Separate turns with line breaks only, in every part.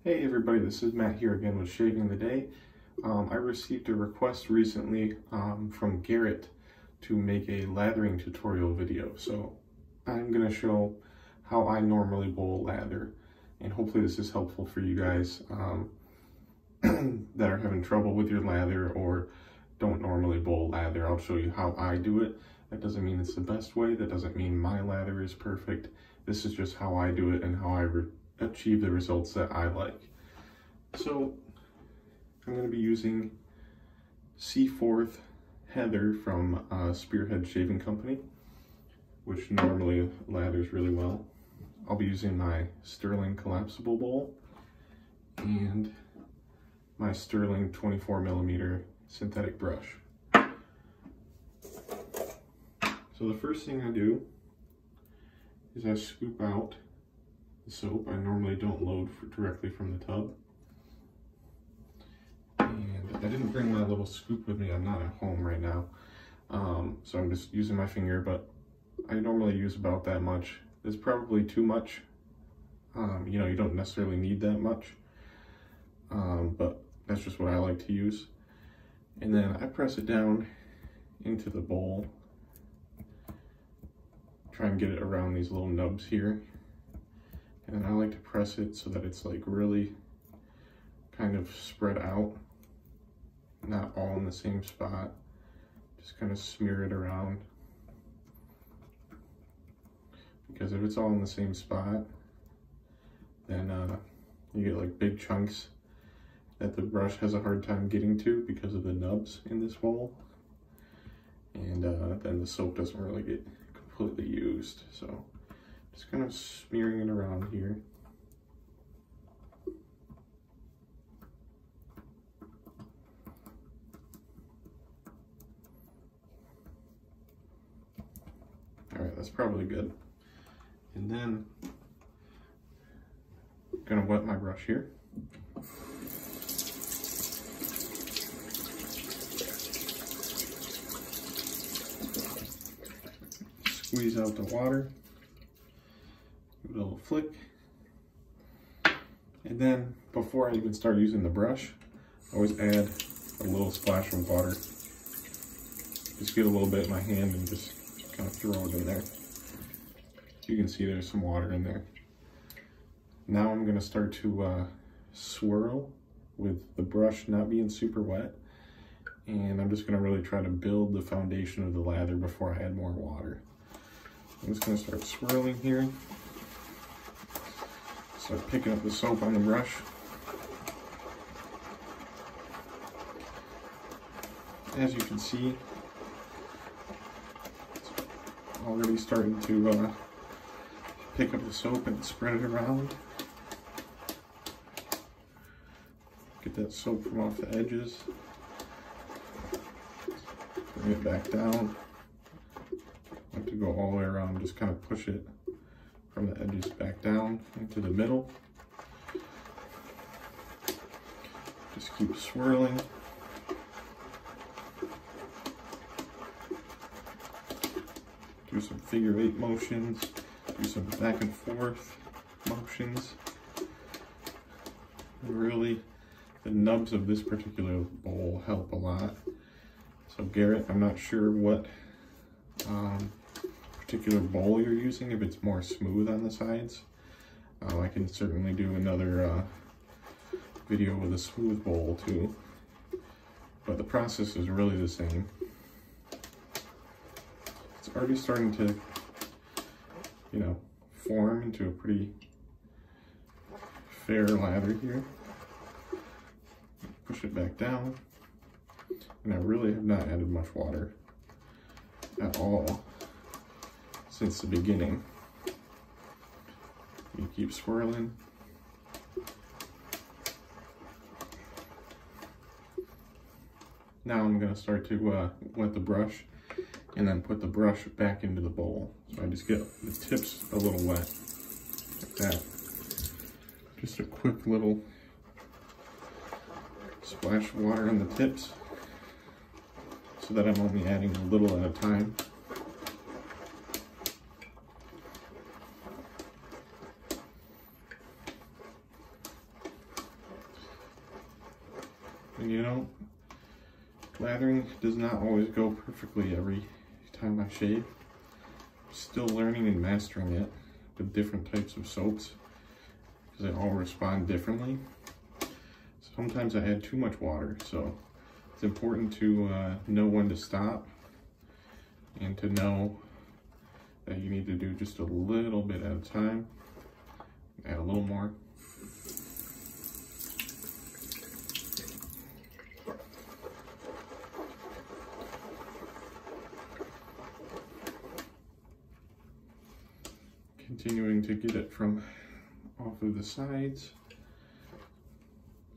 Hey everybody, this is Matt here again with Shaving the Day. I received a request recently from Garrett to make a lathering tutorial video. So I'm going to show how I normally bowl lather, and hopefully this is helpful for you guys that are having trouble with your lather or don't normally bowl lather. I'll show you how I do it. That doesn't mean it's the best way. That doesn't mean my lather is perfect. This is just how I do it and how I achieve the results that I like. So I'm going to be using C4th Heather from Spearhead Shaving Company, which normally lathers really well. I'll be using my Sterling collapsible bowl and my Sterling 24mm synthetic brush. So the first thing I do is I scoop out the soap. I normally don't load directly from the tub. And I didn't bring my little scoop with me. I'm not at home right now. So I'm just using my finger, but I normally use about that much. It's probably too much. You know, you don't necessarily need that much. But that's just what I like to use. And then I press it down into the bowl. Try and get it around these little nubs here. And I like to press it so that it's like really kind of spread out, not all in the same spot. Just kind of smear it around. Because if it's all in the same spot, then you get like big chunks that the brush has a hard time getting to because of the nubs in this bowl. And then the soap doesn't really get completely used. So just kind of smearing it around here. All right, that's probably good. And then I'm gonna wet my brush here. Squeeze out the water, give it a little flick. And then before I even start using the brush, I always add a little splash of water. Just get a little bit in my hand and just kind of throw it in there. You can see there's some water in there. Now I'm gonna start to swirl with the brush not being super wet. And I'm just gonna really try to build the foundation of the lather before I add more water. I'm just gonna start swirling here. Start picking up the soap on the brush. As you can see, it's already starting to pick up the soap and spread it around. Get that soap from off the edges. Bring it back down. I have to go all the way around, just kind of push it from the edges back down into the middle. Just keep swirling. Do some figure 8 motions. Do some back and forth motions. Really, the nubs of this particular bowl help a lot. So Garrett, I'm not sure what particular bowl you're using, if it's more smooth on the sides. I can certainly do another video with a smooth bowl too. But the process is really the same. It's already starting to, you know, form into a pretty fair lather here. Push it back down. And I really have not added much water at all since the beginning. You keep swirling. Now I'm going to start to wet the brush and then put the brush back into the bowl. So I just get the tips a little wet, like that. Just a quick little splash of water on the tips so that I'm only adding a little at a time. Lathering does not always go perfectly every time I shave. I'm still learning and mastering it with different types of soaps because they all respond differently. Sometimes I add too much water, so it's important to know when to stop and to know that you need to do just a little bit at a time. Add a little more. Continuing to get it from off of the sides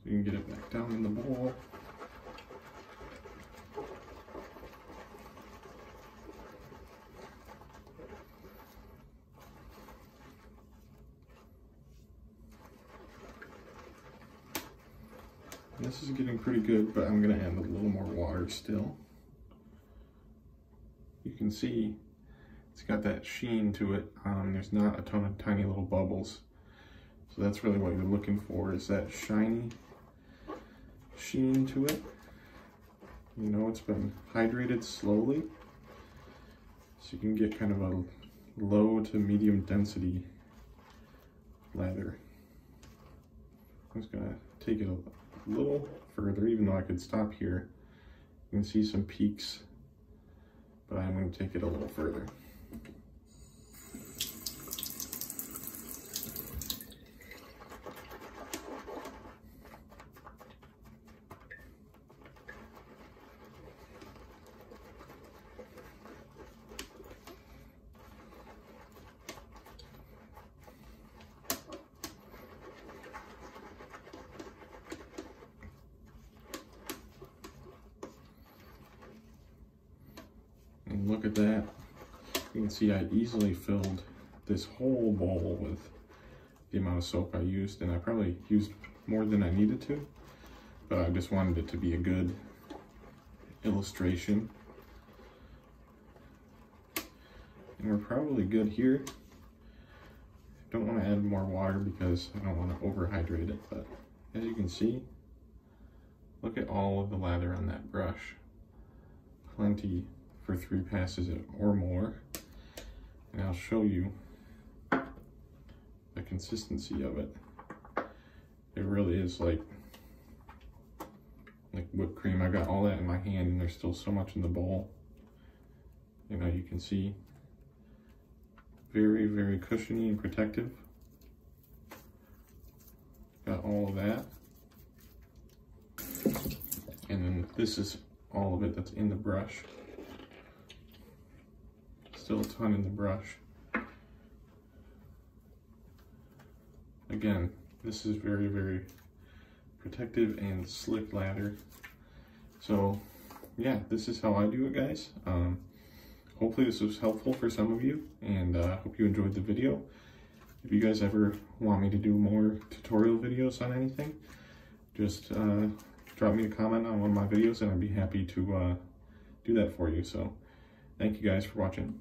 so you can get it back down in the bowl. This is getting pretty good, but I'm going to add a little more water still. You can see it's got that sheen to it. There's not a ton of tiny little bubbles. So that's really what you're looking for, is that shiny sheen to it. You know, it's been hydrated slowly. So you can get kind of a low to medium density lather. I'm just gonna take it a little further, even though I could stop here. You can see some peaks, but I'm going to take it a little further. And look at that. You can see I easily filled this whole bowl with the amount of soap I used, and I probably used more than I needed to, but I just wanted it to be a good illustration. And we're probably good here. Don't want to add more water because I don't want to overhydrate it, but as you can see, look at all of the lather on that brush. Plenty for 3 passes or more. And I'll show you the consistency of it. It really is like whipped cream. I got all that in my hand and there's still so much in the bowl. You know, you can see very, very cushiony and protective. Got all of that. And then this is all of it that's in the brush. Still a ton in the brush. Again, this is very, very protective and slick lather. So yeah, this is how I do it, guys. Hopefully this was helpful for some of you, and hope you enjoyed the video. If you guys ever want me to do more tutorial videos on anything, just drop me a comment on one of my videos and I'd be happy to do that for you. So thank you guys for watching.